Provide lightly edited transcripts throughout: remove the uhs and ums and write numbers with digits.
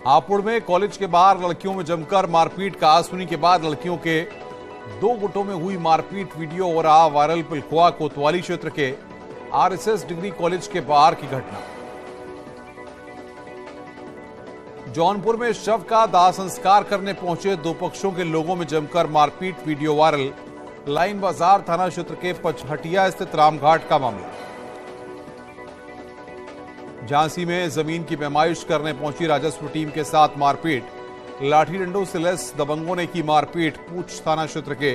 हापुड़ में कॉलेज के बाहर लड़कियों में जमकर मारपीट का आसुनी के बाद लड़कियों के 2 गुटों में हुई मारपीट वीडियो हो रहा वायरल। पिलखुआ कोतवाली क्षेत्र के आरएसएस डिग्री कॉलेज के बाहर की घटना। जौनपुर में शव का दाह संस्कार करने पहुंचे 2 पक्षों के लोगों में जमकर मारपीट वीडियो वायरल। लाइन बाजार थाना क्षेत्र के पचहटिया स्थित रामघाट का मामला। झांसी में जमीन की पैमाइश करने पहुंची राजस्व टीम के साथ मारपीट। लाठी डंडों से लैस दबंगों ने की मारपीट। पूंछ थाना क्षेत्र के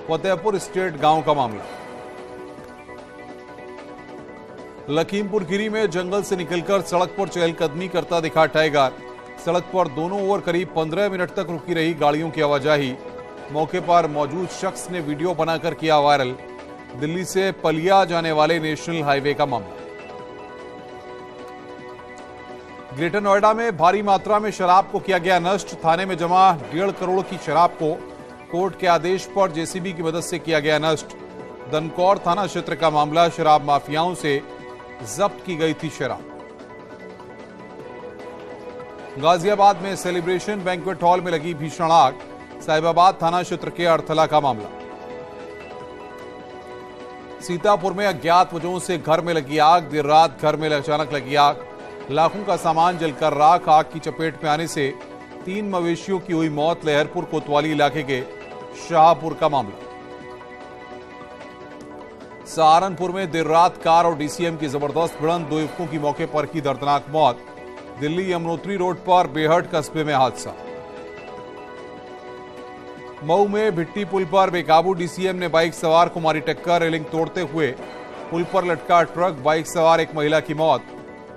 फतेहपुर स्टेट गांव का मामला। लखीमपुर खीरी में जंगल से निकलकर सड़क पर चहलकदमी करता दिखा टाइगर। सड़क पर दोनों ओर करीब 15 मिनट तक रुकी रही गाड़ियों की आवाजाही। मौके पर मौजूद शख्स ने वीडियो बनाकर किया वायरल। दिल्ली से पलिया जाने वाले नेशनल हाईवे का मामला। ग्रेटर नोएडा में भारी मात्रा में शराब को किया गया नष्ट। थाने में जमा 1.5 करोड़ की शराब को कोर्ट के आदेश पर जेसीबी की मदद से किया गया नष्ट। दनकौर थाना क्षेत्र का मामला। शराब माफियाओं से जब्त की गई थी शराब। गाजियाबाद में सेलिब्रेशन बैंक्वेट हॉल में लगी भीषण आग। साहिबाबाद थाना क्षेत्र के अड़थला का मामला। सीतापुर में अज्ञात वजहों से घर में लगी आग। देर रात घर में अचानक लगी आग। लाखों का सामान जलकर राख। आग की चपेट में आने से 3 मवेशियों की हुई मौत। लहरपुर कोतवाली इलाके के शाहपुर का मामला। सहारनपुर में देर रात कार और डीसीएम की जबरदस्त भिड़ंत। 2 युवकों की मौके पर की दर्दनाक मौत। दिल्ली यमुनोत्री रोड पर बेहट कस्बे में हादसा। मऊ में भिट्टी पुल पर बेकाबू डीसीएम ने बाइक सवार को मारी टक्कर। रेलिंग तोड़ते हुए पुल पर लटका ट्रक। बाइक सवार एक महिला की मौत।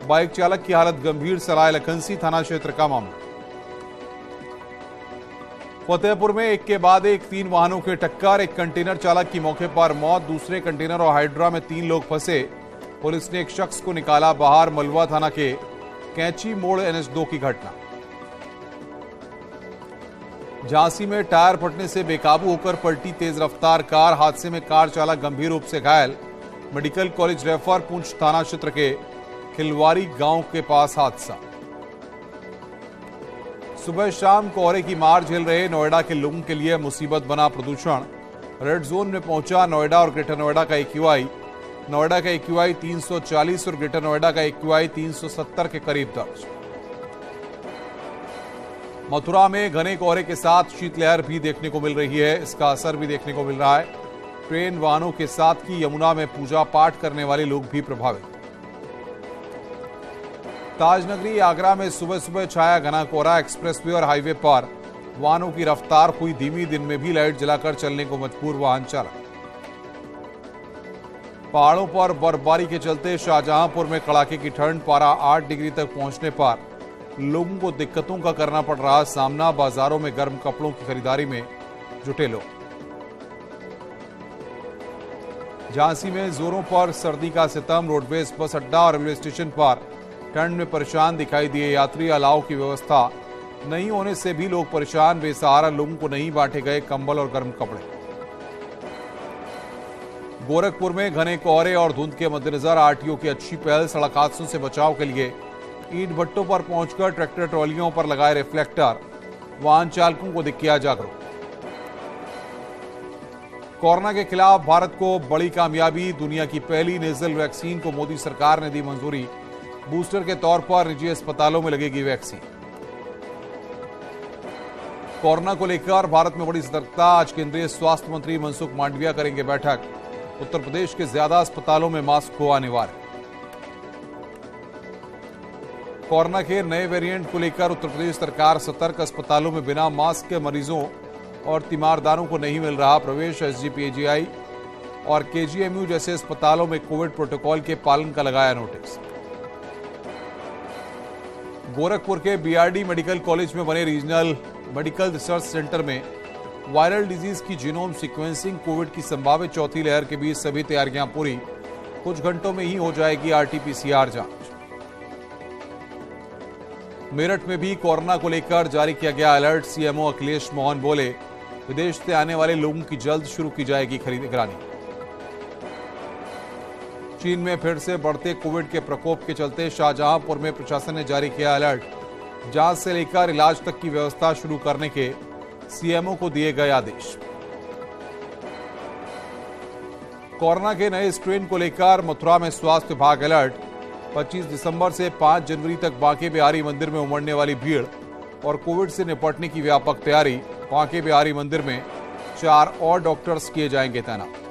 बाइक चालक की हालत गंभीर। सराय लखनसी थाना क्षेत्र का मामला। फतेहपुर में एक के बाद एक 3 वाहनों के टक्कर। एक कंटेनर चालक की मौके पर मौत। दूसरे कंटेनर और हाइड्रा में 3 लोग फंसे। पुलिस ने एक शख्स को निकाला बाहर। मलवा थाना के कैंची मोड़ NH2 की घटना। झांसी में टायर फटने से बेकाबू होकर पलटी तेज रफ्तार कार। हादसे में कार चालक गंभीर रूप से घायल। Medical college refer. पुंछ थाना क्षेत्र के खिलवारी गांव के पास हादसा। सुबह शाम कोहरे की मार झेल रहे नोएडा के लोगों के लिए मुसीबत बना प्रदूषण। रेड जोन में पहुंचा नोएडा और ग्रेटर नोएडा का AQI। नोएडा का AQI 340 और ग्रेटर नोएडा का AQI 370 के करीब दर्ज। मथुरा में घने कोहरे के साथ शीतलहर भी देखने को मिल रही है। इसका असर भी देखने को मिल रहा है। ट्रेन वाहनों के साथ की यमुना में पूजा पाठ करने वाले लोग भी प्रभावित। ताजनगरी आगरा में सुबह सुबह छाया घना कोहरा। एक्सप्रेसवे और हाईवे पर वाहनों की रफ्तार हुई धीमी। दिन में भी लाइट जलाकर चलने को मजबूर वाहन चालक। पहाड़ों पर बर्फबारी के चलते शाहजहांपुर में कड़ाके की ठंड। पारा 8 डिग्री तक पहुंचने पर लोगों को दिक्कतों का करना पड़ रहा सामना। बाजारों में गर्म कपड़ों की खरीदारी में जुटे लोग। झांसी में जोरों पर सर्दी का सितम। रोडवेज बस अड्डा और रेलवे स्टेशन पर ठंड में परेशान दिखाई दिए यात्री। अलाव की व्यवस्था नहीं होने से भी लोग परेशान। बेसहारा लोगों को नहीं बांटे गए कंबल और गर्म कपड़े। गोरखपुर में घने कोहरे और धुंध के मद्देनजर आरटीओ की अच्छी पहल। सड़क हादसों से बचाव के लिए ईंट भट्टों पर पहुंचकर ट्रैक्टर ट्रॉलियों पर लगाए रिफ्लेक्टर। वाहन चालकों को किया जागरूक। कोरोना के खिलाफ भारत को बड़ी कामयाबी। दुनिया की पहली नेजल वैक्सीन को मोदी सरकार ने दी मंजूरी। बूस्टर के तौर पर निजी अस्पतालों में लगेगी वैक्सीन। कोरोना को लेकर भारत में बड़ी सतर्कता। आज केंद्रीय स्वास्थ्य मंत्री मनसुख मांडविया करेंगे बैठक। उत्तर प्रदेश के ज्यादा अस्पतालों में मास्क हो अनिवार्य। कोरोना के नए वेरिएंट को लेकर उत्तर प्रदेश सरकार सतर्क। अस्पतालों में बिना मास्क के मरीजों और तीमारदारों को नहीं मिल रहा प्रवेश। SGPGI और KGMU जैसे अस्पतालों में कोविड प्रोटोकॉल के पालन का लगाया नोटिस। गोरखपुर के BRD मेडिकल कॉलेज में बने रीजनल मेडिकल रिसर्च सेंटर में वायरल डिजीज की जीनोम सीक्वेंसिंग। कोविड की संभावित चौथी लहर के बीच सभी तैयारियां पूरी। कुछ घंटों में ही हो जाएगी RT-PCR जांच। मेरठ में भी कोरोना को लेकर जारी किया गया अलर्ट। CMO अखिलेश मोहन बोले, विदेश से आने वाले लोगों की जल्द शुरू की जाएगी निगरानी। चीन में फिर से बढ़ते कोविड के प्रकोप के चलते शाहजहांपुर में प्रशासन ने जारी किया अलर्ट। जांच से लेकर इलाज तक की व्यवस्था शुरू करने के सीएमओ को दिए गए आदेश। कोरोना के नए स्ट्रेन को लेकर मथुरा में स्वास्थ्य विभाग अलर्ट। 25 दिसंबर से 5 जनवरी तक बांके बिहारी मंदिर में उमड़ने वाली भीड़ और कोविड से निपटने की व्यापक तैयारी। बांके बिहारी मंदिर में 4 और डॉक्टर्स किए जाएंगे तैनात।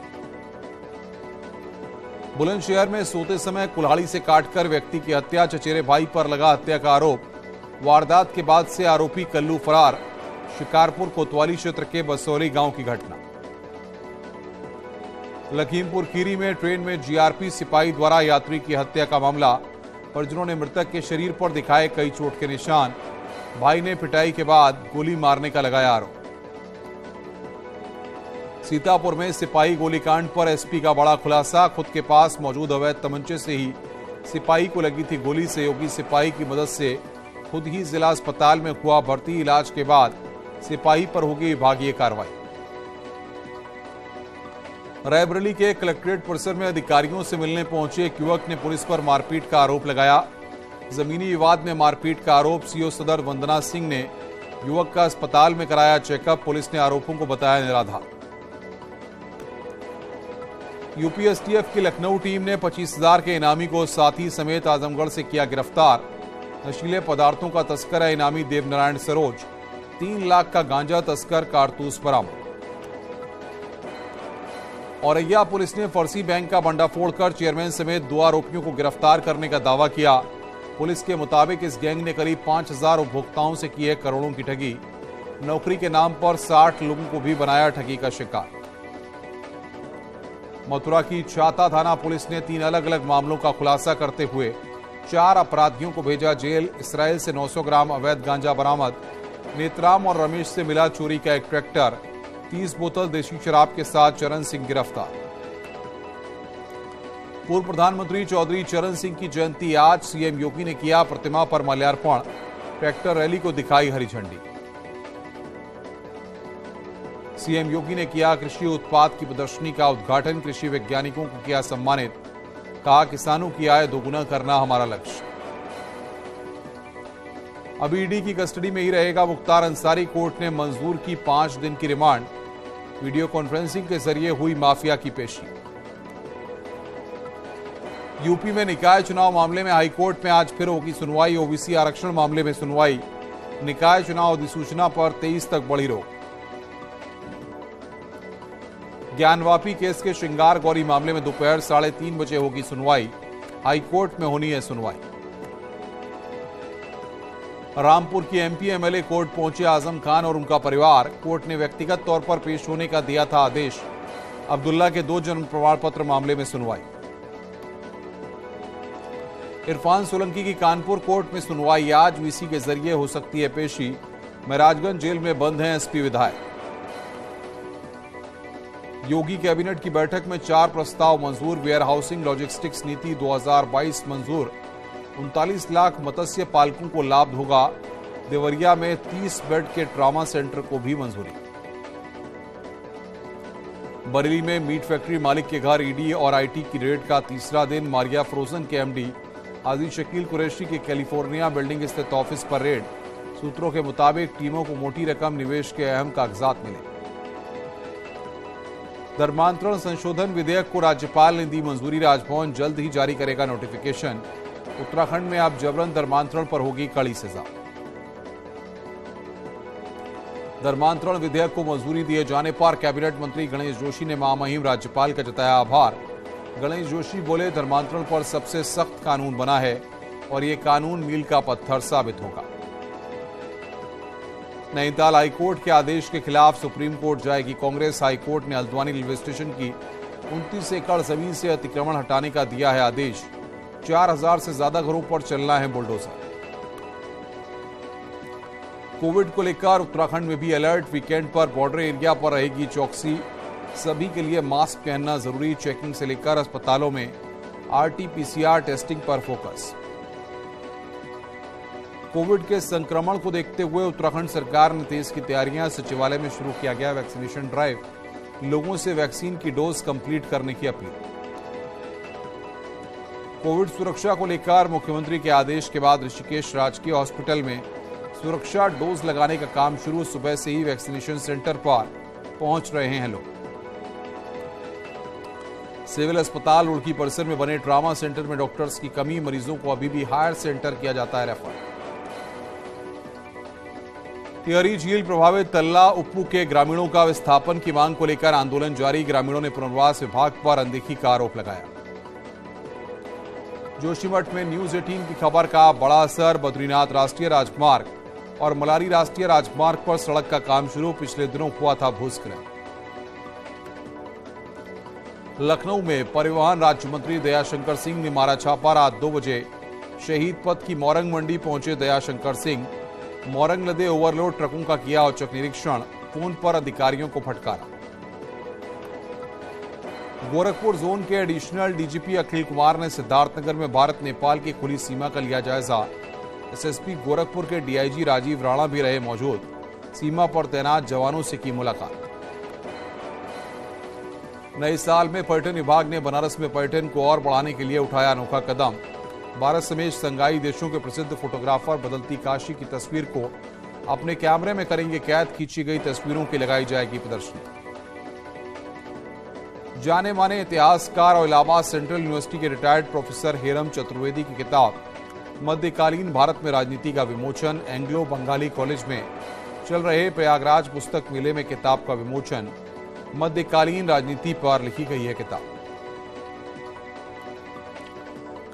बुलंदशहर में सोते समय कुल्हाड़ी से काटकर व्यक्ति की हत्या, चचेरे भाई पर लगा हत्या का आरोप। वारदात के बाद से आरोपी कल्लू फरार। शिकारपुर कोतवाली क्षेत्र के बसौली गांव की घटना। लखीमपुर खीरी में ट्रेन में जीआरपी सिपाही द्वारा यात्री की हत्या का मामला। परिजनों ने मृतक के शरीर पर दिखाए कई चोट के निशान। भाई ने पिटाई के बाद गोली मारने का लगाया आरोप। सीतापुर में सिपाही गोलीकांड पर एसपी का बड़ा खुलासा। खुद के पास मौजूद अवैध तमंचे से ही सिपाही को लगी थी गोली। सहयोगी सिपाही की मदद से खुद ही जिला अस्पताल में हुआ भर्ती। इलाज के बाद सिपाही पर होगी विभागीय कार्रवाई। रायबरेली के कलेक्ट्रेट परिसर में अधिकारियों से मिलने पहुंचे एक युवक ने पुलिस पर मारपीट का आरोप लगाया। जमीनी विवाद में मारपीट का आरोप। सीओ सदर वंदना सिंह ने युवक का अस्पताल में कराया चेकअप। पुलिस ने आरोपों को बताया निराधार। यूपी एसटीएफ की लखनऊ टीम ने 25,000 के इनामी को साथी समेत आजमगढ़ से किया गिरफ्तार। नशीले पदार्थों का तस्कर है इनामी देवनारायण सरोज। 3 लाख का गांजा तस्कर, कारतूस बरामद। औरैया पुलिस ने फर्जी बैंक का भंडाफोड़ कर चेयरमैन समेत 2 आरोपियों को गिरफ्तार करने का दावा किया। पुलिस के मुताबिक इस गैंग ने करीब 5,000 उपभोक्ताओं से की है करोड़ों की ठगी। नौकरी के नाम पर 60 लोगों को भी बनाया ठगी का शिकार। मथुरा की छाता थाना पुलिस ने 3 अलग अलग मामलों का खुलासा करते हुए 4 अपराधियों को भेजा जेल। इसराइल से 900 ग्राम अवैध गांजा बरामद। नेतराम और रमेश से मिला चोरी का एक ट्रैक्टर। 30 बोतल देशी शराब के साथ चरण सिंह गिरफ्तार। पूर्व प्रधानमंत्री चौधरी चरण सिंह की जयंती आज। सीएम योगी ने किया प्रतिमा पर माल्यार्पण। ट्रैक्टर रैली को दिखाई हरी झंडी। सीएम योगी ने किया कृषि उत्पाद की प्रदर्शनी का उद्घाटन। कृषि वैज्ञानिकों को किया सम्मानित। कहा किसानों की आय दोगुना करना हमारा लक्ष्य। अभी ईडी की कस्टडी में ही रहेगा मुख्तार अंसारी। कोर्ट ने मंजूर की 5 दिन की रिमांड। वीडियो कॉन्फ्रेंसिंग के जरिए हुई माफिया की पेशी। यूपी में निकाय चुनाव मामले में हाईकोर्ट में आज फिर होगी सुनवाई। ओबीसी आरक्षण मामले में सुनवाई। निकाय चुनाव अधिसूचना पर 23 तक बढ़ी रोक। ज्ञानवापी केस के श्रृंगार गौरी मामले में दोपहर 3:30 बजे होगी सुनवाई। हाईकोर्ट में होनी है सुनवाई। रामपुर की एमपी एमएलए कोर्ट पहुंचे आजम खान और उनका परिवार। कोर्ट ने व्यक्तिगत तौर पर पेश होने का दिया था आदेश। अब्दुल्ला के 2 जन्म प्रमाण पत्र मामले में सुनवाई। इरफान सोलंकी की कानपुर कोर्ट में सुनवाई आज। वीसी के जरिए हो सकती है पेशी। महराजगंज जेल में बंद हैं एसपी विधायक। योगी कैबिनेट की बैठक में 4 प्रस्ताव मंजूर। वेयर हाउसिंग लॉजिस्टिक्स नीति 2022 मंजूर। 39 लाख मत्स्य पालकों को लाभ होगा। देवरिया में 30 बेड के ट्रॉमा सेंटर को भी मंजूरी। बरेली में मीट फैक्ट्री मालिक के घर ईडी और आईटी की रेड का तीसरा दिन। मारिया फ्रोजन के एमडी हाजी शकील कुरैशी के कैलिफोर्निया बिल्डिंग स्थित ऑफिस पर रेड। सूत्रों के मुताबिक टीमों को मोटी रकम निवेश के अहम कागजात मिले। धर्मांतरण संशोधन विधेयक को राज्यपाल ने दी मंजूरी। राजभवन जल्द ही जारी करेगा नोटिफिकेशन। उत्तराखंड में अब जबरन धर्मांतरण पर होगी कड़ी सजा। धर्मांतरण विधेयक को मंजूरी दिए जाने पर कैबिनेट मंत्री गणेश जोशी ने महामहिम राज्यपाल का जताया आभार। गणेश जोशी बोले धर्मांतरण पर सबसे सख्त कानून बना है और ये कानून मील का पत्थर साबित होगा। नैनीताल हाईकोर्ट के आदेश के खिलाफ सुप्रीम कोर्ट जाएगी कांग्रेस। हाईकोर्ट ने हल्द्वानी रेलवे स्टेशन की 29 एकड़ जमीन से अतिक्रमण हटाने का दिया है आदेश। 4000 से ज्यादा घरों पर चलना है बुलडोजर। कोविड को लेकर उत्तराखंड में भी अलर्ट। वीकेंड पर बॉर्डर एरिया पर रहेगी चौकसी। सभी के लिए मास्क पहनना जरूरी। चेकिंग से लेकर अस्पतालों में आरटी-पीसीआर टेस्टिंग पर फोकस। कोविड के संक्रमण को देखते हुए उत्तराखंड सरकार ने तेज की तैयारियां। सचिवालय में शुरू किया गया वैक्सीनेशन ड्राइव। लोगों से वैक्सीन की डोज कंप्लीट करने की अपील। कोविड सुरक्षा को लेकर मुख्यमंत्री के आदेश के बाद ऋषिकेश राजकीय हॉस्पिटल में सुरक्षा डोज लगाने का काम शुरू, सुबह से ही वैक्सीनेशन सेंटर पर पहुंच रहे हैं लोग। सिविल अस्पताल रुड़की परिसर में बने ट्रामा सेंटर में डॉक्टर्स की कमी, मरीजों को अभी भी हायर सेंटर किया जाता है रेफर। टिहरी झील प्रभावित तल्ला उप्पू के ग्रामीणों का विस्थापन की मांग को लेकर आंदोलन जारी, ग्रामीणों ने पुनर्वास विभाग पर अनदेखी का आरोप लगाया। जोशीमठ में न्यूज 18 की खबर का बड़ा असर, बद्रीनाथ राष्ट्रीय राजमार्ग और मलारी राष्ट्रीय राजमार्ग पर सड़क का काम शुरू, पिछले दिनों हुआ था भूस्खलन। लखनऊ में परिवहन राज्य मंत्री दयाशंकर सिंह ने मारा छापा, रात 2 बजे शहीद पथ की मोरंग मंडी पहुंचे दयाशंकर सिंह, मोरंग लदे ओवरलोड ट्रकों का किया औचक निरीक्षण, फोन पर अधिकारियों को फटकारा। गोरखपुर जोन के एडिशनल डीजीपी अखिल कुमार ने सिद्धार्थनगर में भारत नेपाल की खुली सीमा का लिया जायजा। एसएसपी गोरखपुर के डीआईजी राजीव राणा भी रहे मौजूद, सीमा पर तैनात जवानों से की मुलाकात। नए साल में पर्यटन विभाग ने बनारस में पर्यटन को और बढ़ाने के लिए उठाया अनोखा कदम। भारत समेत संघाई देशों के प्रसिद्ध फोटोग्राफर बदलती काशी की तस्वीर को अपने कैमरे में करेंगे कैद, खींची गई तस्वीरों की लगाई जाएगी प्रदर्शनी। जाने माने इतिहासकार और इलाहाबाद सेंट्रल यूनिवर्सिटी के रिटायर्ड प्रोफेसर हेरम चतुर्वेदी की किताब मध्यकालीन भारत में राजनीति का विमोचन, एंग्लो बंगाली कॉलेज में चल रहे प्रयागराज पुस्तक मेले में किताब का विमोचन, मध्यकालीन राजनीति पर लिखी गई है किताब।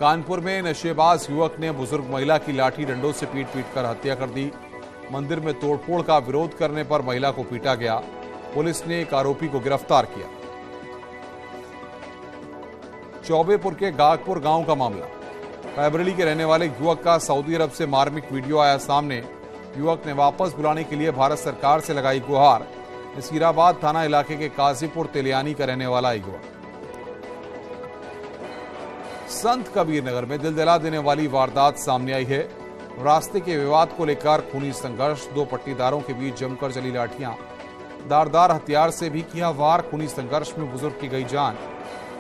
कानपुर में नशेबाज युवक ने बुजुर्ग महिला की लाठी डंडों से पीट कर हत्या कर दी। मंदिर में तोड़फोड़ का विरोध करने पर महिला को पीटा गया, पुलिस ने एक आरोपी को गिरफ्तार किया। चौबेपुर के गागपुर गांव का मामला, रायबरेली के रहने वाले युवक का सऊदी अरब से मार्मिक वीडियो आया सामने। युवक ने वापस बुलाने के लिए भारत सरकार से लगाई गुहार। नसीराबाद थाना इलाके के काजीपुर तेलियानी का रहने वाला युवक। संत कबीर नगर में दिल दिला देने वाली वारदात सामने आई है। रास्ते के विवाद को लेकर खूनी संघर्ष, 2 पट्टीदारों के बीच जमकर चली लाठियां, धारदार हथियार से भी किया वार, खूनी संघर्ष में बुजुर्ग की गई जान।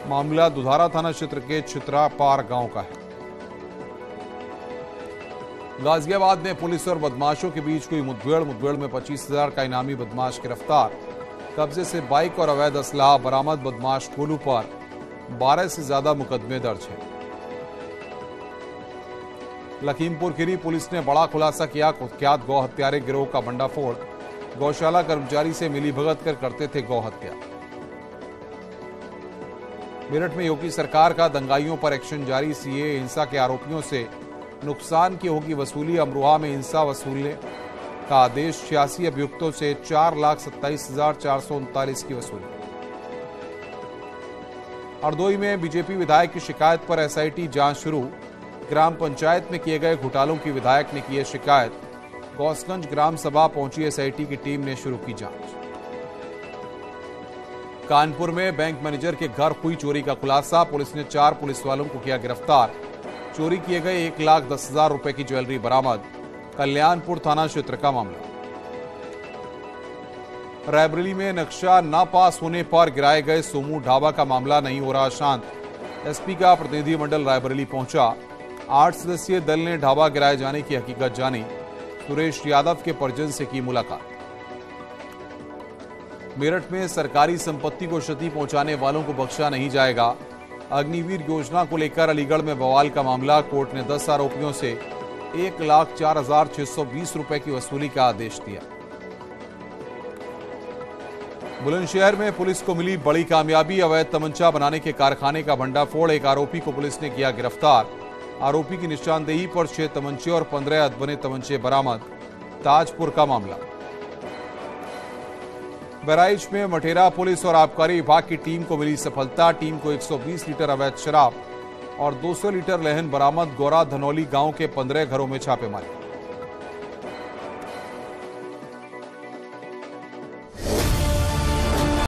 मामला दुधारा थाना क्षेत्र के चित्रापार गांव का है। गाजियाबाद में पुलिस और बदमाशों के बीच हुई मुठभेड़ में 25,000 का इनामी बदमाश गिरफ्तार। कब्जे से बाइक और अवैध असलाह बरामद, बदमाश कोलू पर 12 से ज्यादा मुकदमे दर्ज है। लखीमपुर खीरी पुलिस ने बड़ा खुलासा किया, कुख्यात गौ हत्यारे गिरोह का भंडाफोड़, गौशाला कर्मचारी से मिलीभगत कर करते थे गौ हत्या। मेरठ में योगी सरकार का दंगाइयों पर एक्शन जारी, सीए हिंसा के आरोपियों से नुकसान की होगी वसूली। अमरोहा में हिंसा वसूलने का आदेश, 86 अभियुक्तों से 4,27,439 की वसूली। हरदोई में बीजेपी विधायक की शिकायत पर एसआईटी जांच शुरू। ग्राम पंचायत में किए गए घोटालों की विधायक ने की है शिकायत। गौसगंज ग्राम सभा पहुंची एसआईटी की टीम ने शुरू की जांच। कानपुर में बैंक मैनेजर के घर हुई चोरी का खुलासा, पुलिस ने 4 पुलिस वालों को किया गिरफ्तार। चोरी किए गए 1,10,000 रुपए की ज्वेलरी बरामद। कल्याणपुर थाना क्षेत्र का मामला। रायबरेली में नक्शा न पास होने पर गिराए गए सोमू ढाबा का मामला नहीं हो रहा शांत। एसपी का प्रतिनिधिमंडल रायबरेली पहुंचा। 8 सदस्यीय दल ने ढाबा गिराए जाने की हकीकत जानी। सुरेश यादव के परिजन से की मुलाकात। मेरठ में सरकारी संपत्ति को क्षति पहुंचाने वालों को बख्शा नहीं जाएगा। अग्निवीर योजना को लेकर अलीगढ़ में बवाल का मामला, कोर्ट ने 10 आरोपियों से 1,04,620 रुपए की वसूली का आदेश दिया। बुलंदशहर में पुलिस को मिली बड़ी कामयाबी, अवैध तमंचा बनाने के कारखाने का भंडाफोड़, एक आरोपी को पुलिस ने किया गिरफ्तार। आरोपी की निशानदेही पर 6 तमंचे और 15 अधबने तमंचे बरामद। ताजपुर का मामला। बहराइच में मटेरा पुलिस और आबकारी विभाग की टीम को मिली सफलता। टीम को 120 लीटर अवैध शराब और 200 लीटर लहन बरामद। गौरा धनौली गांव के 15 घरों में छापेमारी।